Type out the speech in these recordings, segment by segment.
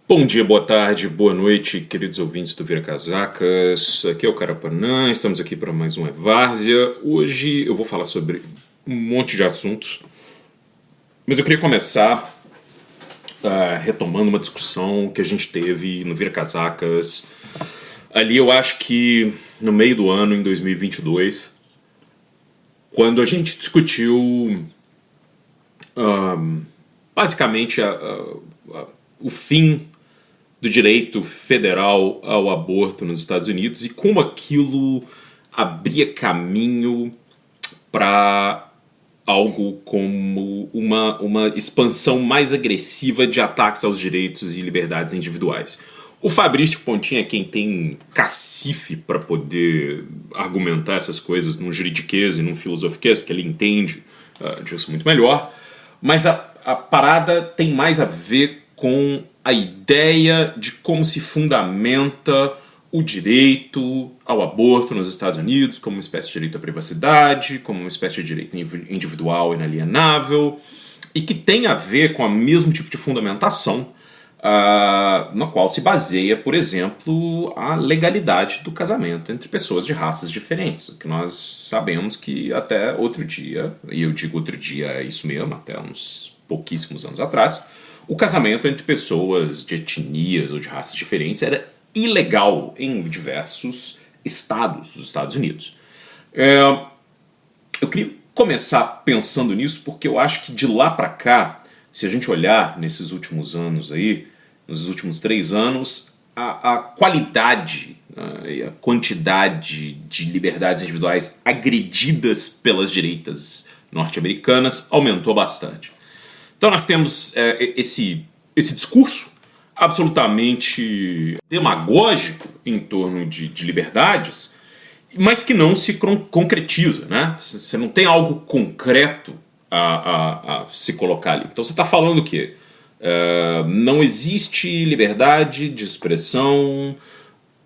Bom dia, boa tarde, boa noite, queridos ouvintes do Vira Casacas. Aqui é o Carapanã, estamos aqui para mais uma Várzea. Hoje eu vou falar sobre um monte de assuntos, mas eu queria começar retomando uma discussão que a gente teve no Vira Casacas. Ali eu acho que no meio do ano, em 2022, quando a gente discutiu basicamente o fim do direito federal ao aborto nos Estados Unidos e como aquilo abria caminho para algo como uma expansão mais agressiva de ataques aos direitos e liberdades individuais. O Fabrício Pontinha é quem tem cacife para poder argumentar essas coisas num juridiquês e num filosofiquês, porque ele entende disso muito melhor, mas a parada tem mais a ver com a ideia de como se fundamenta o direito ao aborto nos Estados Unidos como uma espécie de direito à privacidade, como uma espécie de direito individual inalienável, e que tem a ver com o mesmo tipo de fundamentação na qual se baseia, por exemplo, a legalidade do casamento entre pessoas de raças diferentes, que nós sabemos que até outro dia, e eu digo outro dia é isso mesmo, até uns pouquíssimos anos atrás, o casamento entre pessoas de etnias ou de raças diferentes era ilegal em diversos estados dos Estados Unidos. Eu queria começar pensando nisso porque eu acho que de lá para cá, se a gente olhar nesses últimos anos aí, nos últimos 3 anos, a qualidade e a quantidade de liberdades individuais agredidas pelas direitas norte-americanas aumentou bastante. Então nós temos esse discurso absolutamente demagógico em torno de liberdades, mas que não se concretiza, né? Você não tem algo concreto a se colocar ali. Então você está falando o quê? Não existe liberdade de expressão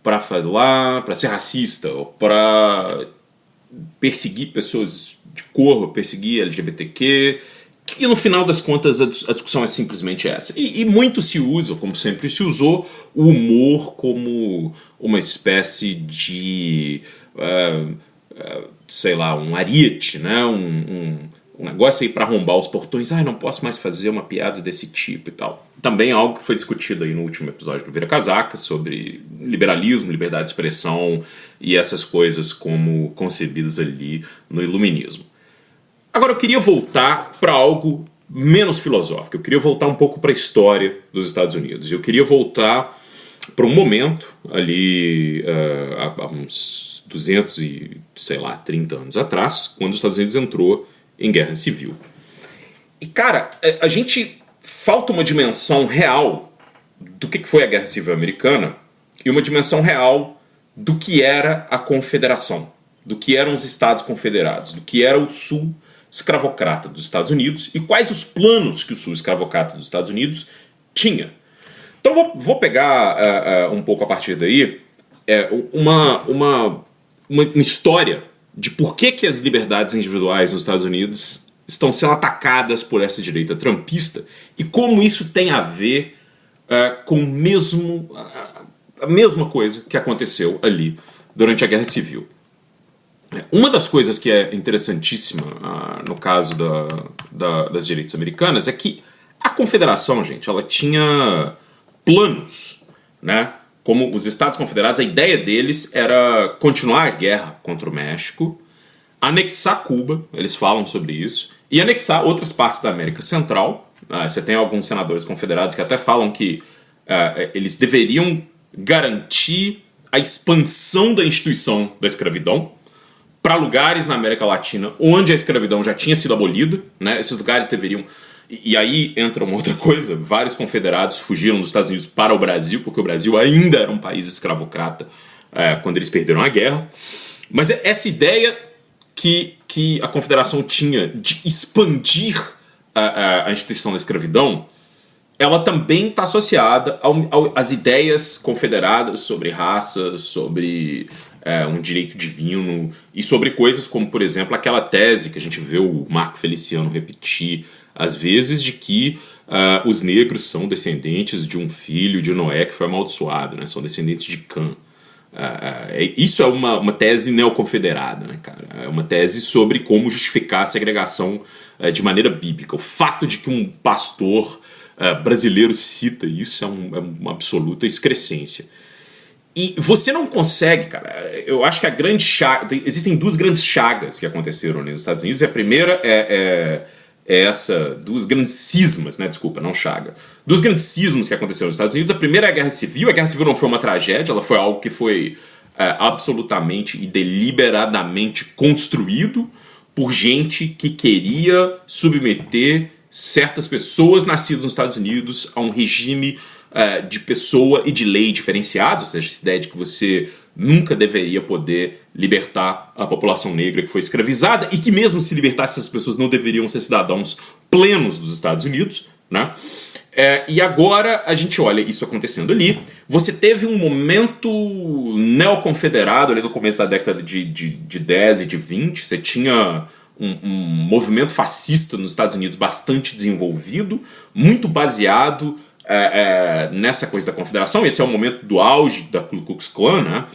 para falar, para ser racista, ou para perseguir pessoas de cor, perseguir LGBTQ. E no final das contas a discussão é simplesmente essa. E muito se usa, como sempre se usou, o humor como uma espécie de, sei lá, um ariete, né? um negócio aí para arrombar os portões. Não posso mais fazer uma piada desse tipo e tal. Também algo que foi discutido aí no último episódio do Vira Casaca, sobre liberalismo, liberdade de expressão e essas coisas como concebidas ali no iluminismo. Agora eu queria voltar para algo menos filosófico. Eu queria voltar um pouco para a história dos Estados Unidos. Eu queria voltar para um momento ali há uns 230 anos atrás, quando os Estados Unidos entrou em guerra civil. E cara, a gente falta uma dimensão real do que foi a Guerra Civil Americana e uma dimensão real do que era a Confederação, do que eram os Estados Confederados, do que era o Sul escravocrata dos Estados Unidos e quais os planos que o Sul escravocrata dos Estados Unidos tinha. Então vou pegar um pouco a partir daí uma história de por que as liberdades individuais nos Estados Unidos estão sendo atacadas por essa direita trumpista e como isso tem a ver com a mesma coisa que aconteceu ali durante a Guerra Civil. Uma das coisas que é interessantíssima no caso das direitas americanas é que a Confederação, gente, ela tinha planos, né? Como os Estados Confederados, a ideia deles era continuar a guerra contra o México, anexar Cuba, eles falam sobre isso, e anexar outras partes da América Central. Você tem alguns senadores confederados que até falam que eles deveriam garantir a expansão da instituição da escravidão para lugares na América Latina onde a escravidão já tinha sido abolida, né? Esses lugares deveriam... E aí entra uma outra coisa, vários confederados fugiram dos Estados Unidos para o Brasil, porque o Brasil ainda era um país escravocrata quando eles perderam a guerra. Mas essa ideia que a Confederação tinha de expandir a instituição da escravidão, ela também está associada às ideias confederadas sobre raça, sobre um direito divino e sobre coisas como, por exemplo, aquela tese que a gente vê o Marco Feliciano repetir às vezes, de que os negros são descendentes de um filho de Noé que foi amaldiçoado, né? São descendentes de Cã. Isso é uma tese neoconfederada, né, cara? É uma tese sobre como justificar a segregação de maneira bíblica. O fato de que um pastor brasileiro cita isso é uma absoluta excrescência. E você não consegue, cara. Eu acho que a grande chaga. Existem duas grandes chagas que aconteceram nos Estados Unidos. E a primeira é essa. Duas grandes cismas, né? Desculpa, não chaga. Duas grandes cismas que aconteceram nos Estados Unidos. A primeira é a Guerra Civil. A Guerra Civil não foi uma tragédia, ela foi algo que foi absolutamente e deliberadamente construído por gente que queria submeter certas pessoas nascidas nos Estados Unidos a um regime de pessoa e de lei diferenciados, ou seja, essa ideia de que você nunca deveria poder libertar a população negra que foi escravizada e que mesmo se libertasse essas pessoas não deveriam ser cidadãos plenos dos Estados Unidos, né? E agora a gente olha isso acontecendo ali. Você teve um momento neoconfederado ali no começo da década de 10 e de 20. Você tinha um movimento fascista nos Estados Unidos bastante desenvolvido, muito baseado nessa coisa da confederação. Esse é o momento do auge da Ku Klux Klan, né?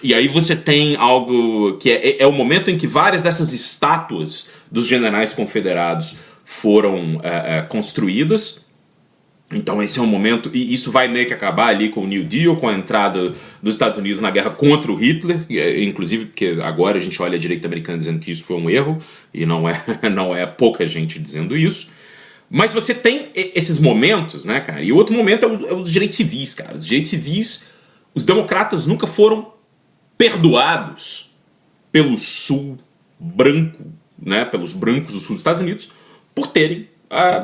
E aí você tem algo que é o momento em que várias dessas estátuas dos generais confederados foram construídas. Então esse é um momento, e isso vai meio que acabar ali com o New Deal, com a entrada dos Estados Unidos na guerra contra o Hitler, inclusive porque agora a gente olha a direita americana dizendo que isso foi um erro, e não é pouca gente dizendo isso. Mas você tem esses momentos, né, cara? E o outro momento é os direitos civis, cara. Os direitos civis, os democratas nunca foram perdoados pelo sul branco, né, pelos brancos do sul dos Estados Unidos, por terem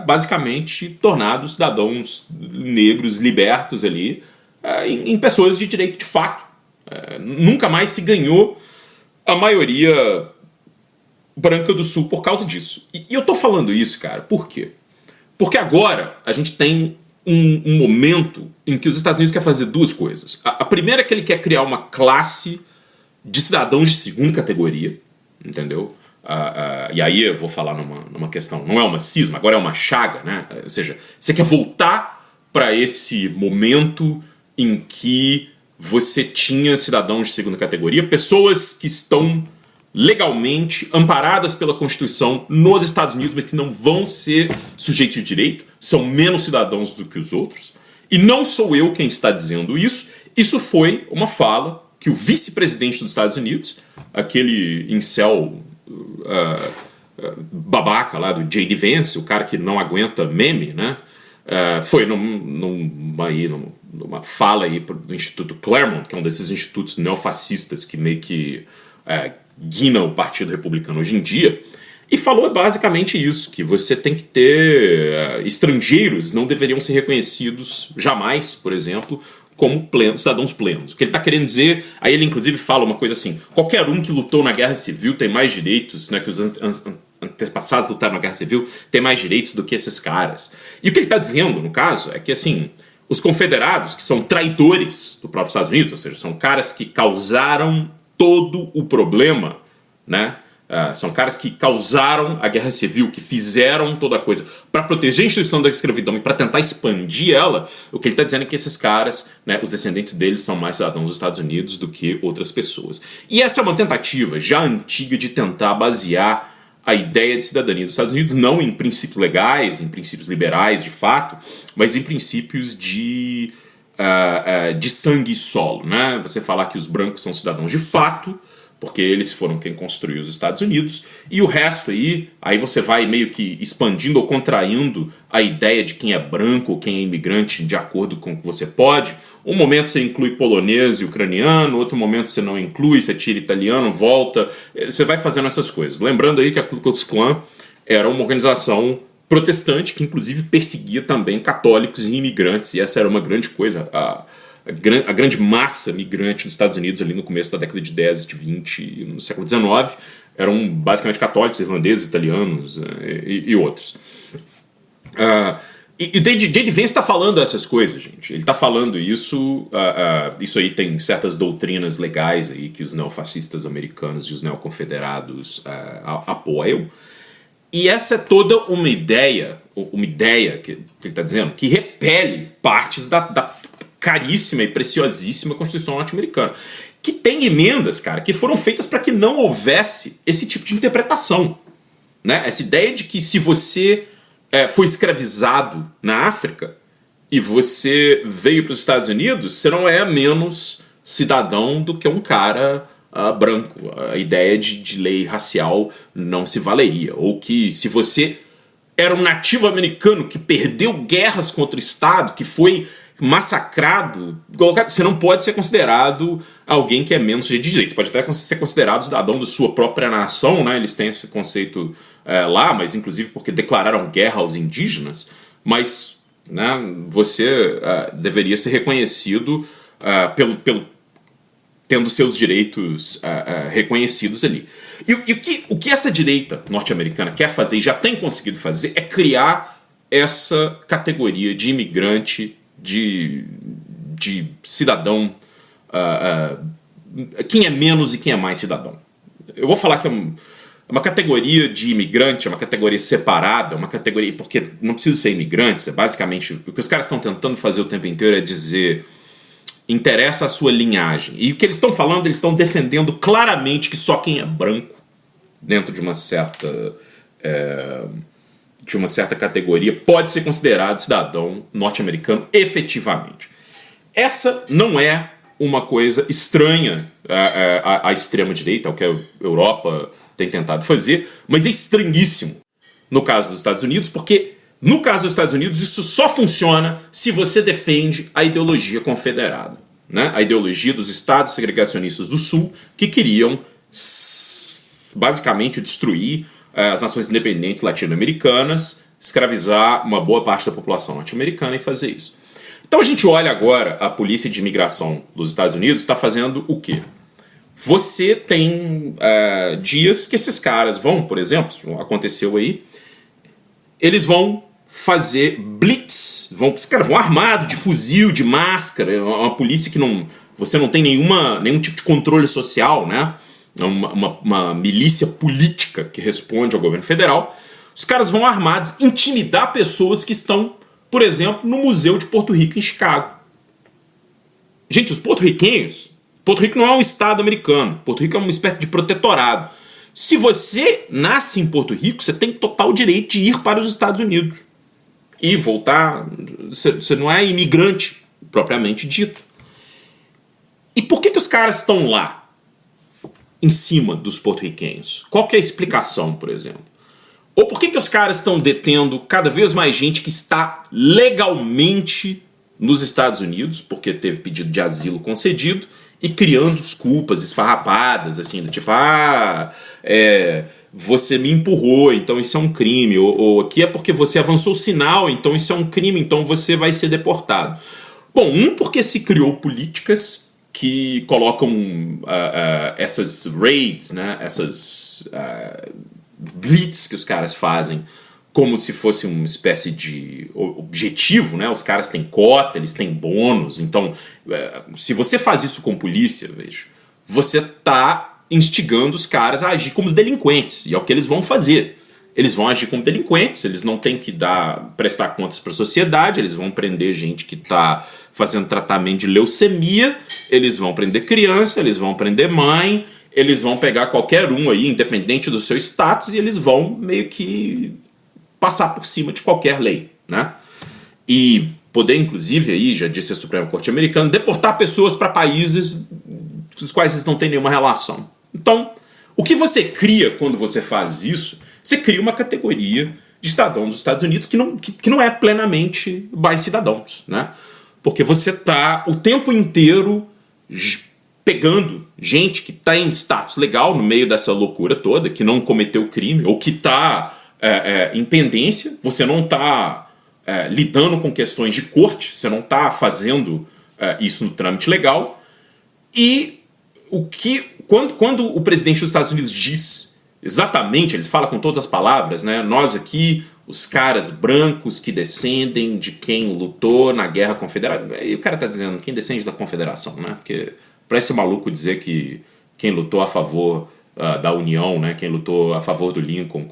basicamente tornado cidadãos negros libertos ali em pessoas de direito de fato. Nunca mais se ganhou a maioria branca do sul por causa disso. E eu tô falando isso, cara, por quê? Porque agora a gente tem um momento em que os Estados Unidos querem fazer duas coisas. A primeira é que ele quer criar uma classe de cidadãos de segunda categoria, entendeu? E aí eu vou falar numa questão, não é uma cisma, agora é uma chaga, né? Ou seja, você quer voltar para esse momento em que você tinha cidadãos de segunda categoria, pessoas que estão legalmente amparadas pela Constituição nos Estados Unidos, mas que não vão ser sujeitos de direito, são menos cidadãos do que os outros. E não sou eu quem está dizendo isso, isso foi uma fala que o vice-presidente dos Estados Unidos, aquele incel babaca lá do J.D. Vance, o cara que não aguenta meme, né? Foi numa fala aí do Instituto Claremont, que é um desses institutos neofascistas que meio que guina o Partido Republicano hoje em dia, e falou basicamente isso, que você tem que ter estrangeiros não deveriam ser reconhecidos jamais, por exemplo, como cidadãos plenos. O que ele está querendo dizer, aí ele inclusive fala uma coisa assim, qualquer um que lutou na Guerra Civil tem mais direitos, né, que os antepassados lutaram na Guerra Civil tem mais direitos do que esses caras. E o que ele está dizendo, no caso, é que assim, os confederados, que são traidores do próprio Estados Unidos, ou seja, são caras que causaram todo o problema, né? São caras que causaram a guerra civil, que fizeram toda a coisa para proteger a instituição da escravidão e para tentar expandir ela. O que ele está dizendo é que esses caras, né, os descendentes deles são mais cidadãos dos Estados Unidos do que outras pessoas. E essa é uma tentativa já antiga de tentar basear a ideia de cidadania dos Estados Unidos não em princípios legais, em princípios liberais de fato, mas em princípios de sangue e solo, né? Você falar que os brancos são cidadãos de fato, porque eles foram quem construiu os Estados Unidos, e o resto aí você vai meio que expandindo ou contraindo a ideia de quem é branco ou quem é imigrante de acordo com o que você pode. Um momento você inclui polonês e ucraniano, outro momento você não inclui, você tira italiano, volta, você vai fazendo essas coisas. Lembrando aí que a Ku Klux Klan era uma organização protestante que inclusive perseguia também católicos e imigrantes, e essa era uma grande coisa. A grande massa migrante dos Estados Unidos ali no começo da década de 10, de 20 e no século XIX eram basicamente católicos, irlandeses, italianos e outros. E o J.D. Vance está falando essas coisas, gente. Ele está falando isso. Isso aí tem certas doutrinas legais aí que os neofascistas americanos e os neoconfederados apoiam. E essa é toda uma ideia que ele está dizendo, que repele partes da caríssima e preciosíssima Constituição norte-americana, que tem emendas, cara, que foram feitas para que não houvesse esse tipo de interpretação, né? Essa ideia de que se você foi escravizado na África e você veio para os Estados Unidos, você não é menos cidadão do que um cara branco. A ideia de lei racial não se valeria. Ou que se você era um nativo americano que perdeu guerras contra o Estado, que foi massacrado, você não pode ser considerado alguém que é menos sujeito de direito. Você pode até ser considerado cidadão da sua própria nação, né? Eles têm esse conceito lá, mas inclusive porque declararam guerra aos indígenas, mas, né, você deveria ser reconhecido tendo seus direitos reconhecidos ali. E o que essa direita norte-americana quer fazer e já tem conseguido fazer é criar essa categoria de imigrante, de cidadão, quem é menos e quem é mais cidadão. Eu vou falar que é uma categoria de imigrante, é uma categoria separada, uma categoria, porque não precisa ser imigrante, é basicamente o que os caras estão tentando fazer o tempo inteiro é dizer: interessa a sua linhagem. E o que eles estão falando, eles estão defendendo claramente que só quem é branco, dentro de uma certa categoria, pode ser considerado cidadão norte-americano efetivamente. Essa não é uma coisa estranha à extrema-direita, ao que a Europa tem tentado fazer, mas é estranhíssimo no caso dos Estados Unidos, porque no caso dos Estados Unidos isso só funciona se você defende a ideologia confederada, né? A ideologia dos estados segregacionistas do Sul, que queriam basicamente destruir as nações independentes latino-americanas, escravizar uma boa parte da população norte-americana e fazer isso. Então a gente olha agora, a polícia de imigração dos Estados Unidos está fazendo o quê? Você tem dias que esses caras vão, por exemplo, aconteceu aí, eles vão fazer blitz, os caras vão armados de fuzil, de máscara, é uma polícia que você não tem nenhum tipo de controle social, né? Uma milícia política que responde ao governo federal. Os caras vão armados intimidar pessoas que estão, por exemplo, no Museu de Porto Rico, em Chicago. Gente, os porto-riquenhos... Porto Rico não é um estado americano. Porto Rico é uma espécie de protetorado. Se você nasce em Porto Rico, você tem total direito de ir para os Estados Unidos. E voltar... Você não é imigrante, propriamente dito. E por que os caras estão lá, em cima dos porto-riquenhos? Qual que é a explicação, por exemplo? Ou por que os caras estão detendo cada vez mais gente que está legalmente nos Estados Unidos, porque teve pedido de asilo concedido, e criando desculpas esfarrapadas, assim, do tipo, você me empurrou, então isso é um crime, ou aqui é porque você avançou o sinal, então isso é um crime, então você vai ser deportado. Bom, porque se criou políticas que colocam essas raids, né, essas blitz que os caras fazem, como se fosse uma espécie de objetivo, né? Os caras têm cota, eles têm bônus. Então, se você faz isso com polícia, veja, você está instigando os caras a agir como os delinquentes. E é o que eles vão fazer. Eles vão agir como delinquentes, eles não têm que prestar contas para a sociedade, eles vão prender gente que está fazendo tratamento de leucemia, eles vão prender criança, eles vão prender mãe, eles vão pegar qualquer um aí, independente do seu status, e eles vão meio que passar por cima de qualquer lei, né? E poder, inclusive, aí, já disse a Suprema Corte Americana, deportar pessoas para países com os quais eles não têm nenhuma relação. Então, o que você cria quando você faz isso, você cria uma categoria de cidadãos dos Estados Unidos que não é plenamente mais cidadãos, né? Porque você está o tempo inteiro pegando gente que está em status legal no meio dessa loucura toda, que não cometeu crime, ou que está em pendência, você não está lidando com questões de corte, você não está fazendo isso no trâmite legal. E quando o presidente dos Estados Unidos diz exatamente, ele fala com todas as palavras, né, nós aqui, os caras brancos que descendem de quem lutou na Guerra Confederada, e o cara está dizendo quem descende da Confederação, né, porque parece maluco dizer que quem lutou a favor da União, né, quem lutou a favor do Lincoln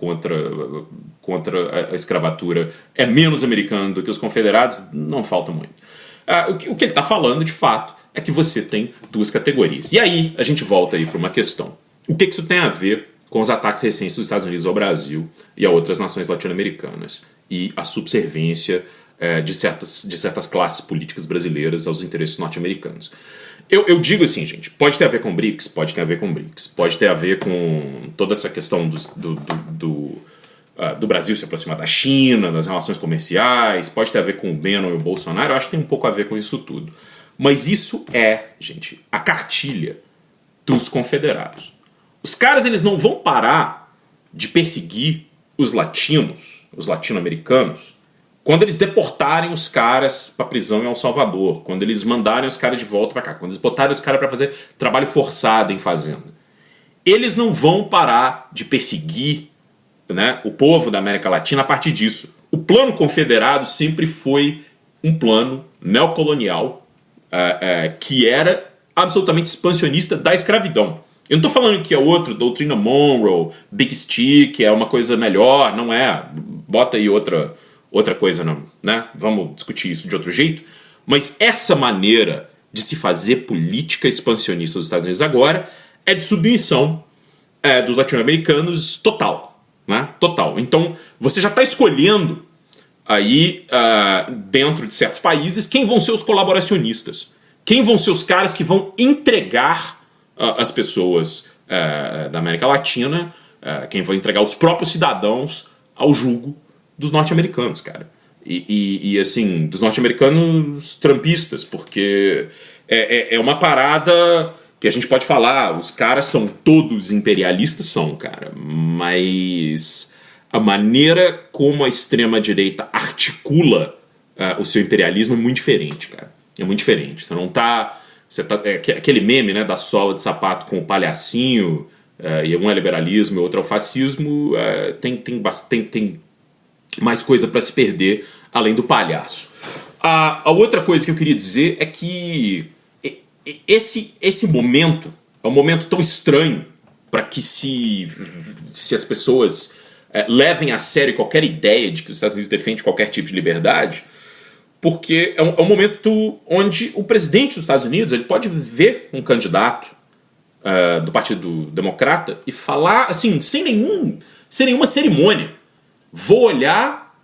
contra a escravatura, é menos americano do que os confederados, não falta muito. O que ele está falando, de fato, é que você tem duas categorias. E aí a gente volta aí para uma questão. O que isso tem a ver com os ataques recentes dos Estados Unidos ao Brasil e a outras nações latino-americanas e a subserviência de certas classes políticas brasileiras aos interesses norte-americanos? Eu digo assim, gente, pode ter a ver com BRICS, pode ter a ver com BRICS, pode ter a ver com toda essa questão do Brasil se aproximar da China, das relações comerciais, pode ter a ver com o Bannon e o Bolsonaro, eu acho que tem um pouco a ver com isso tudo. Mas isso é, gente, a cartilha dos confederados. Os caras, eles não vão parar de perseguir os latino-americanos, quando eles deportarem os caras para prisão em El Salvador, quando eles mandarem os caras de volta para cá, quando eles botarem os caras para fazer trabalho forçado em fazenda. Eles não vão parar de perseguir, né, o povo da América Latina a partir disso. O plano confederado sempre foi um plano neocolonial que era absolutamente expansionista da escravidão. Eu não estou falando que é outro, doutrina Monroe, Big Stick, é uma coisa melhor, não é. Bota aí outra coisa, não, né? Vamos discutir isso de outro jeito. Mas essa maneira de se fazer política expansionista dos Estados Unidos agora é de submissão dos latino-americanos total, né? Total. Então, você já está escolhendo aí, dentro de certos países, quem vão ser os colaboracionistas. Quem vão ser os caras que vão entregar as pessoas da América Latina, quem vai entregar os próprios cidadãos ao jugo dos norte-americanos, cara. E assim, dos norte-americanos trumpistas, porque é uma parada que a gente pode falar, os caras são todos imperialistas, são, cara, mas a maneira como a extrema-direita articula o seu imperialismo é muito diferente, cara. É muito diferente. Você não tá... aquele meme, né, da sola de sapato com o palhacinho, e um é liberalismo e outro é o fascismo, tem mais coisa para se perder além do palhaço. A outra coisa que eu queria dizer é que esse momento é um momento tão estranho para que se as pessoas levem a sério qualquer ideia de que os Estados Unidos defendem qualquer tipo de liberdade, porque é um momento onde o presidente dos Estados Unidos ele pode ver um candidato do Partido Democrata e falar assim, sem nenhuma cerimônia. Vou olhar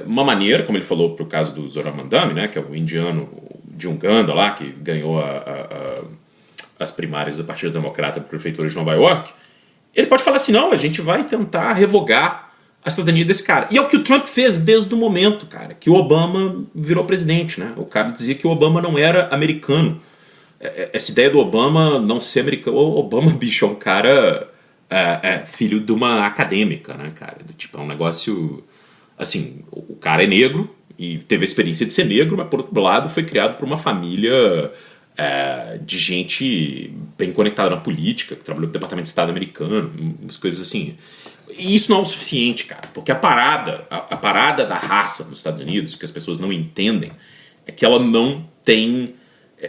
uma maneira, como ele falou para o caso do Zoran Mandami, né, que é o indiano de Uganda lá, que ganhou as primárias do Partido Democrata para a Prefeitura de Nova York. Ele pode falar assim, não, a gente vai tentar revogar a cidadania desse cara. E é o que o Trump fez desde o momento, cara, que o Obama virou presidente, né? O cara dizia que o Obama não era americano. Essa ideia do Obama não ser americano... O Obama, bicho, é um cara filho de uma acadêmica, né, cara? Tipo, é um negócio... Assim, o cara é negro e teve a experiência de ser negro, mas, por outro lado, foi criado por uma família de gente bem conectada na política, que trabalhou no Departamento de Estado americano, umas coisas assim... E isso não é o suficiente, cara, porque a parada da raça nos Estados Unidos, que as pessoas não entendem, é que ela não tem...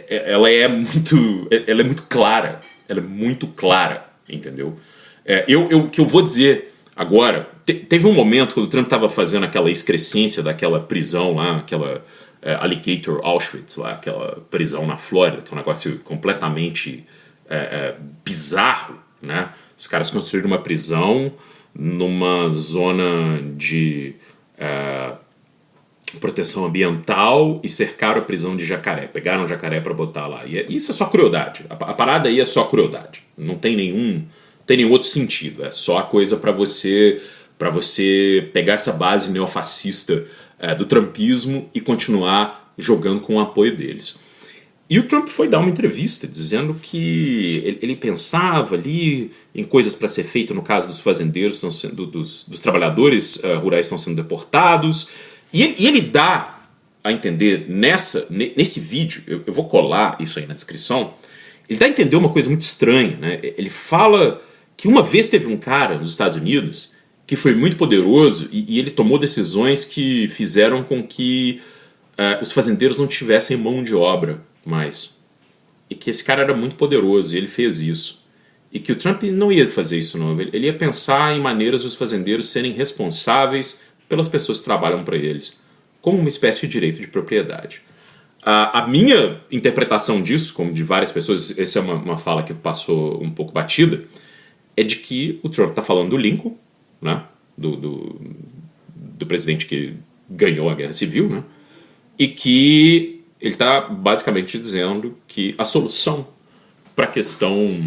Ela é muito clara. Ela é muito clara, entendeu? O que eu vou dizer agora... Teve um momento quando o Trump estava fazendo aquela excrescência daquela prisão lá, aquela Alligator Auschwitz lá, aquela prisão na Flórida, que é um negócio completamente bizarro, né? Os caras construíram uma prisão numa zona de proteção ambiental e cercaram a prisão de jacaré. Pegaram o jacaré para botar lá. E isso é só crueldade. A parada aí é só crueldade. Não tem nenhum outro sentido. É só a coisa para você pegar essa base neofascista do trumpismo e continuar jogando com o apoio deles. E o Trump foi dar uma entrevista dizendo que ele pensava ali em coisas para ser feito no caso dos fazendeiros, dos trabalhadores rurais que estão sendo deportados. E ele dá a entender nesse vídeo, eu vou colar isso aí na descrição, ele dá a entender uma coisa muito estranha, né? Ele fala que uma vez teve um cara nos Estados Unidos que foi muito poderoso e ele tomou decisões que fizeram com que os fazendeiros não tivessem mão de obra mais. E que esse cara era muito poderoso e ele fez isso. e que o Trump não ia fazer isso não. Ele ia pensar em maneiras dos fazendeiros serem responsáveis pelas pessoas que trabalham para eles, como uma espécie de direito de propriedade. A minha interpretação disso, como de várias pessoas, essa é uma fala que passou um pouco batida, é de que o Trump está falando do Lincoln, né? do presidente que ganhou a Guerra Civil, né? E que ele está basicamente dizendo que a solução para a questão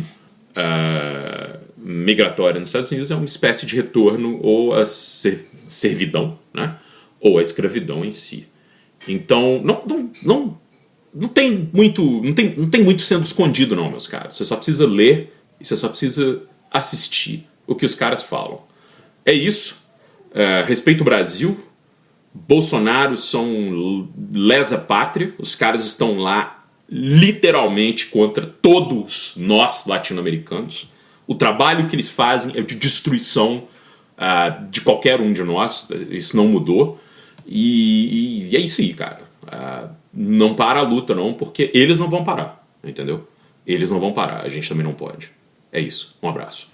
migratória nos Estados Unidos é uma espécie de retorno ou a servidão, né? Ou a escravidão em si. Então, não tem muito sendo escondido não, meus caros. Você só precisa ler e você só precisa assistir o que os caras falam. É isso. Respeito o Brasil. Bolsonaro são lesa pátria. Os caras estão lá literalmente contra todos nós latino-americanos. O trabalho que eles fazem é de destruição de qualquer um de nós. Isso não mudou. E é isso aí, cara. Não para a luta, não, porque eles não vão parar, entendeu? Eles não vão parar, a gente também não pode. É isso. Um abraço.